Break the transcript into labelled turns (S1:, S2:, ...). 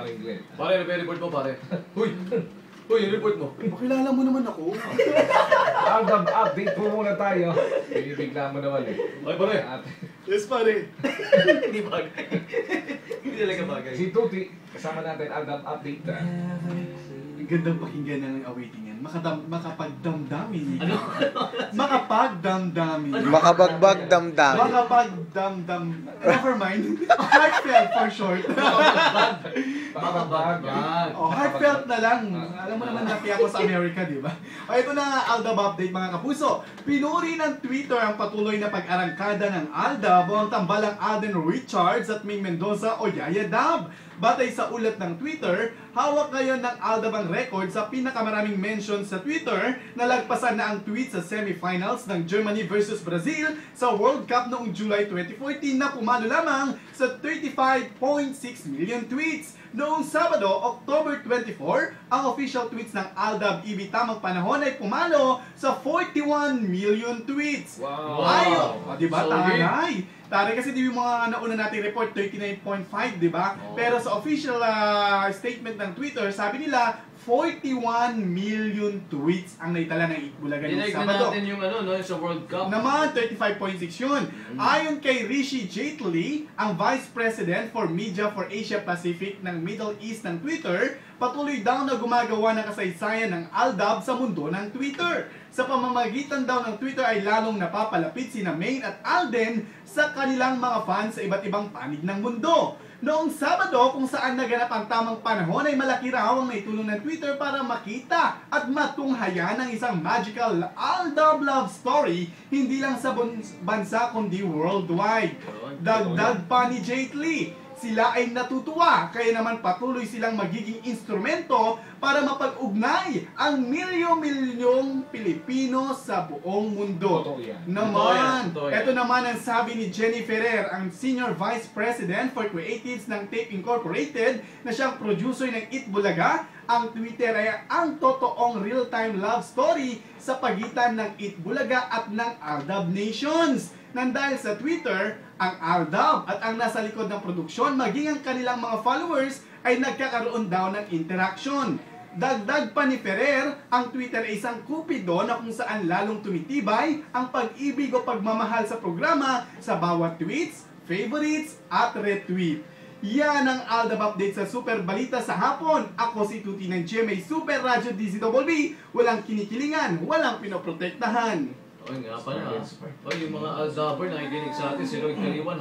S1: paring Glenn.
S2: Pare, report mo, pare. Uy! Uy, report mo.
S3: Pakilala mo naman ako.
S1: Aldab, update po muna tayo. Binibigla mo naman eh.
S2: Ay, pare.
S3: Yes, pare.
S2: Hindi bagay. Hindi talaga bagay.
S1: Si Tuti, kasama natin Aldab update.
S3: Ang gandang pakinggan ng awaiting yan. Makapagdamdamin.
S2: Ano?
S3: Makapagdamdamin.
S4: Makabagbag damdam.
S3: Makapagdamdam. Never mind. Heartfelt for short.
S1: Pakabag.
S3: Oh, heartfelt na lang. Alam mo naman laki ako sa Amerika, di ba? O, ito na nga Aldab update mga kapuso. Pinuri ng Twitter ang patuloy na pag-arangkada ng Aldab o ang tambalang Alden Richards at Ming Mendoza o Yaya Dab. Batay sa ulat ng Twitter, hawak ngayon ng Aldab ang record sa pinakamaraming mentions sa Twitter na lagpasan na ang tweet sa semifinals ng Germany versus Brazil sa World Cup noong July 2014 na pumalo lamang sa 35.6 million tweets. Noong Sabado, October 24, ang official tweets ng Aldab EB Tamang Panahon ay pumalo sa 41 million tweets.
S1: Wow!
S3: Ayo! O, diba?
S2: Solid.
S3: Taray kasi di yung mga nauna nating report, 39.5, di ba?
S2: Oh.
S3: Pero sa official statement ng Twitter, sabi nila, 41 million tweets ang naitala ng Itbulaga ng
S2: Dinag na
S3: Sabado.
S2: natin yung ano, no, sa World Cup.
S3: Naman, 35.6 yun. Ayon kay Rishi Jaitley, ang Vice President for Media for Asia Pacific ng Middle East ng Twitter, patuloy daw na gumagawa ng kasaysayan ng Aldab sa mundo ng Twitter. Sa pamamagitan daw ng Twitter ay lalong napapalapit sina Maine at Alden sa kanilang mga fans sa iba't ibang panig ng mundo. Noong Sabado, kung saan naganap ang tamang panahon ay malaki raw ang naitulong ng Twitter para makita at matunghayan ang isang magical Aldab love story hindi lang sa bansa kundi worldwide. Dagdag pa ni Jaitley, sila ay natutuwa kaya naman patuloy silang magiging instrumento para mapag-ugnay ang milyon-milyong Pilipino sa buong mundo.
S1: Totoo yan.
S3: Naman,
S2: Totoo yan.
S3: ito naman ang sabi ni Jenny Ferrer, ang Senior Vice President for Creatives ng Tape Incorporated na siyang producer ng Itbulaga. Ang Twitter ay ang totoong real-time love story sa pagitan ng Itbulaga at ng Aldab Nations. Nandahil sa Twitter, ang Aldab at ang nasa likod ng produksyon maging ang kanilang mga followers ay nagkakaroon daw ng interaction. Dagdag pa ni Ferrer, ang Twitter ay isang kupido na kung saan lalong tumitibay ang pag-ibig o pagmamahal sa programa sa bawat tweets, favorites at retweet. Yan ang Aldab update sa Super Balita sa hapon. Ako si Tuti ng GMA Super Radio DZWB. Walang kinikilingan, walang pinoprotektahan.
S2: Oy, nga pala. Oy, yung mga Aldaber nakikinig sa atin, si Lloyd Kaliwan,